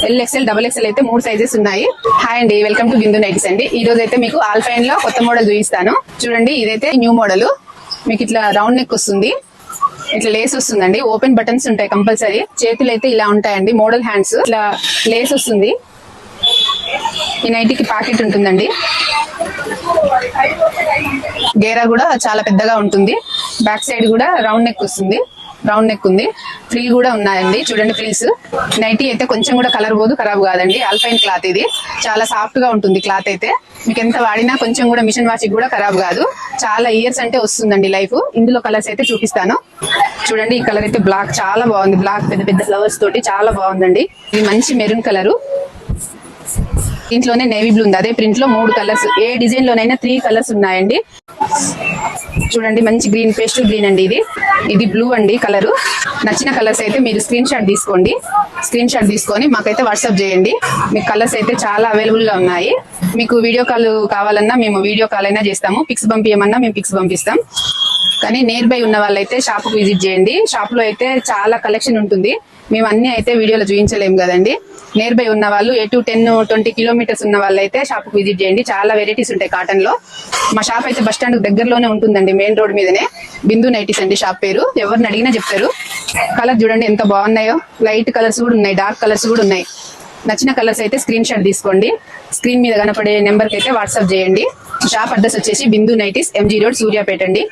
L XL double XL అయితే 3 sizes ఉన్నాయి. Hi అండి, వెల్కమ్ టు బిందు నైటీస్ అండి. ఈ రోజు అయితే మీకు ఆల్ఫైన్ లో కొత్త మోడల్ చూపిస్తాను. చూడండి, ఇదైతే న్యూ మోడల్. మీకు ఇట్లా రౌండ్ నెక్ వస్తుంది, ఇట్లా లేస్ వస్తుందండి. ఓపెన్ బటన్స్ ఉంటాయి కంపల్సరీ. చేతులు అయితే ఇలా ఉంటాయండి, మోడల్ హ్యాండ్స్. ఇట్లా లేస్ వస్తుంది. ఈ నైటీకి ప్యాకెట్ ఉంటుందండి. గేరా కూడా చాలా పెద్దగా ఉంటుంది. బ్యాక్ సైడ్ కూడా రౌండ్ నెక్ వస్తుంది, రౌండ్ నెక్ ఉంది. ఫ్రిల్ కూడా ఉన్నాయండి, చూడండి ఫ్రిల్స్. నైటీ అయితే కొంచెం కూడా కలర్ పోదు, ఖరాబ్ కాదండి. ఆల్ఫైన్ క్లాత్ ఇది చాలా సాఫ్ట్ గా ఉంటుంది. క్లాత్ అయితే మీకు ఎంత వాడినా కొంచెం కూడా మిషన్ వాషింగ్ కూడా ఖరాబ్ కాదు. చాలా ఇయర్స్ అంటే వస్తుందండి లైఫ్. ఇందులో కలర్స్ అయితే చూపిస్తాను. చూడండి, ఈ కలర్ అయితే బ్లాక్ చాలా బాగుంది. బ్లాక్ పెద్ద పెద్ద ఫ్లవర్స్ తోటి చాలా బాగుందండి. ఇది మంచి మెరూన్ కలరు. దీంట్లోనే నేవీ బ్లూ ఉంది, అదే ప్రింట్ లో 3 కలర్స్. ఏ డిజైన్ లోనైనా 3 కలర్స్ ఉన్నాయండి. చూడండి, మంచి గ్రీన్, పేస్టల్ గ్రీన్ అండి. ఇది బ్లూ అండి కలరు. నచ్చిన కలర్స్ అయితే మీరు స్క్రీన్ షాట్ తీసుకోండి. స్క్రీన్ షాట్ తీసుకొని మాకైతే వాట్సాప్ చేయండి. మీకు కలర్స్ అయితే చాలా అవైలబుల్ గా ఉన్నాయి. మీకు వీడియో కాల్ కావాలన్నా మేము వీడియో కాల్ అయినా చేస్తాము. పిక్స్ పంపించమన్నా మేము పిక్స్ పంపిస్తాం. కానీ నియర్ బై ఉన్న వాళ్ళైతే షాప్ కు విజిట్ చేయండి. షాప్ లో అయితే చాలా కలెక్షన్ ఉంటుంది. మేము అన్ని అయితే వీడియోలో చూపించలేము కదండి. నియర్ బై ఉన్న వాళ్ళు 8 to 10, 20 కిలోమీటర్స్ ఉన్న వాళ్ళు అయితే షాప్ కు విజిట్ చేయండి. చాలా వెరైటీస్ ఉంటాయి కాటన్ లో. మా షాప్ అయితే బస్ స్టాండ్ దగ్గరలోనే ఉంటుందండి, మెయిన్ రోడ్ మీదనే. బిందు నైటీస్ అండి షాప్ పేరు. ఎవరిని అడిగినా చెప్తారు. కలర్ చూడండి ఎంత బాగున్నాయో. లైట్ కలర్స్ కూడా ఉన్నాయి, డార్క్ కలర్స్ కూడా ఉన్నాయి. నచ్చిన కలర్స్ అయితే స్క్రీన్ షాట్ తీసుకోండి. స్క్రీన్ మీద కనపడే నెంబర్ కి అయితే వాట్సాప్ చేయండి. షాప్ అడ్రస్ వచ్చేసి బిందు నైటీస్, MG రోడ్, సూర్యాపేట అండి.